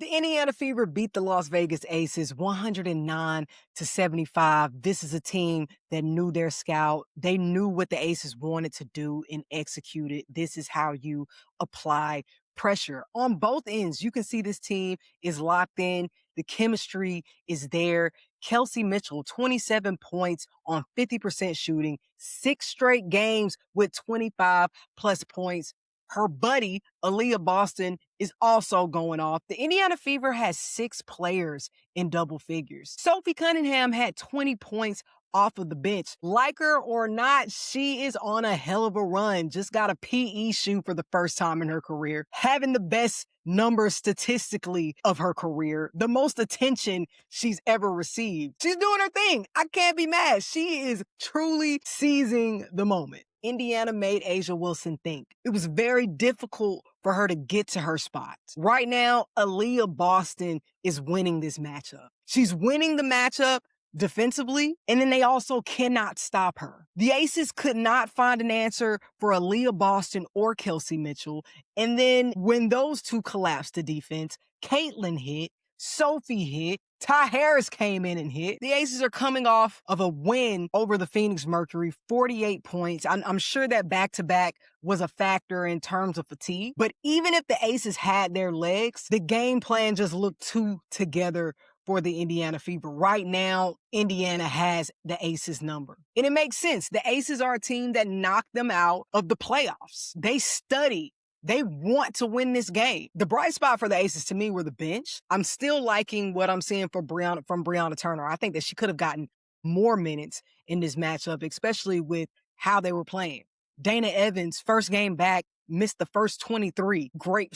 The Indiana Fever beat the Las Vegas Aces 109-75. This is a team that knew their scout. They knew what the Aces wanted to do and executed. This is how you apply pressure. On both ends, you can see this team is locked in. The chemistry is there. Kelsey Mitchell, 27 points on 50% shooting, 6 straight games with 25 plus points. Her buddy, Aaliyah Boston, is also going off. The Indiana Fever has 6 players in double figures. Sophie Cunningham had 20 points off of the bench. Like her or not, she is on a hell of a run. Just got a PE shoe for the first time in her career. Having the best numbers statistically of her career. The most attention she's ever received. She's doing her thing. I can't be mad. She is truly seizing the moment. Indiana made A'ja Wilson think. It was very difficult for her to get to her spots. Right now, Aaliyah Boston is winning this matchup. She's winning the matchup defensively, and then they also cannot stop her. The Aces could not find an answer for Aaliyah Boston or Kelsey Mitchell, and then when those two collapsed to defense, Caitlin hit, Sophie hit, Ty Harris came in and hit. The Aces are coming off of a win over the Phoenix Mercury, 48 points. I'm sure that back-to-back was a factor in terms of fatigue. But even if the Aces had their legs, the game plan just looked too together for the Indiana Fever. Right now, Indiana has the Aces number. And it makes sense. The Aces are a team that knocked them out of the playoffs. They studied. They want to win this game. The bright spot for the Aces to me were the bench. I'm still liking what I'm seeing from Brianna Turner. I think that she could have gotten more minutes in this matchup, especially with how they were playing. Dana Evans, first game back, missed the first 23. Great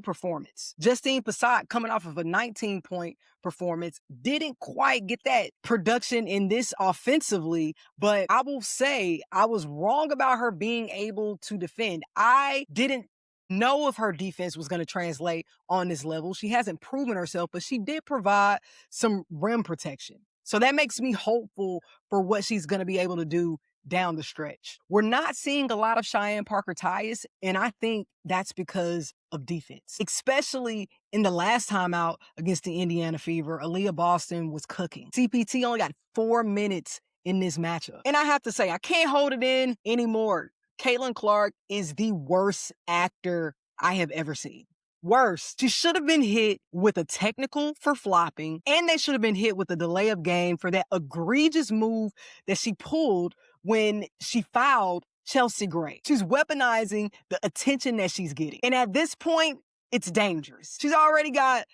performance. Justine Passat, coming off of a 19-point performance, didn't quite get that production in this offensively, but I will say I was wrong about her being able to defend. I didn't know if her defense was going to translate on this level. She hasn't proven herself, but she did provide some rim protection. So that makes me hopeful for what she's going to be able to do down the stretch. We're not seeing a lot of Cheyenne Parker-Tyus, and I think that's because of defense. Especially in the last time out against the Indiana Fever, Aaliyah Boston was cooking. CPT only got 4 minutes in this matchup. And I have to say, I can't hold it in anymore. Caitlin Clark is the worst actor I have ever seen. Worst. She should have been hit with a technical for flopping, and they should have been hit with a delay of game for that egregious move that she pulled when she fouled Chelsea Gray. She's weaponizing the attention that she's getting. And at this point, it's dangerous. She's already got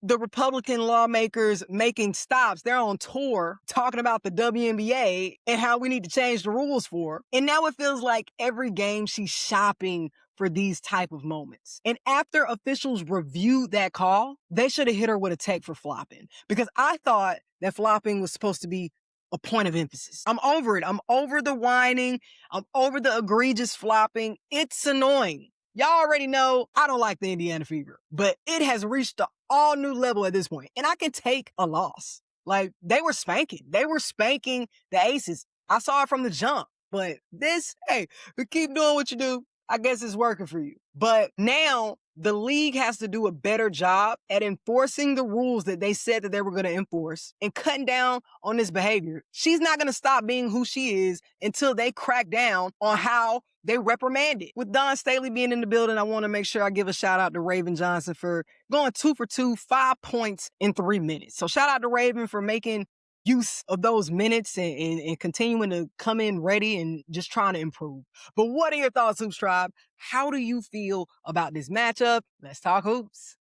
the Republican lawmakers making stops. They're on tour talking about the WNBA and how we need to change the rules for her. And now it feels like every game she's shopping for these type of moments. And after officials reviewed that call, they should have hit her with a tech for flopping, because I thought that flopping was supposed to be a point of emphasis. I'm over it. I'm over the whining. I'm over the egregious flopping. It's annoying. Y'all already know I don't like the Indiana Fever, but it has reached an all new level at this point, and I can take a loss. Like, they were spanking. They were spanking the Aces. I saw it from the jump, but this, hey, keep doing what you do. I guess it's working for you. But now the league has to do a better job at enforcing the rules that they said that they were going to enforce and cutting down on this behavior. She's not going to stop being who she is until they crack down on how they reprimand it. With Don Staley being in the building, I want to make sure I give a shout out to Raven Johnson for going 2 for 2, 5 points in 3 minutes. So shout out to Raven for making use of those minutes and continuing to come in ready and just trying to improve. But what are your thoughts, Hoops Tribe? How do you feel about this matchup? Let's talk hoops.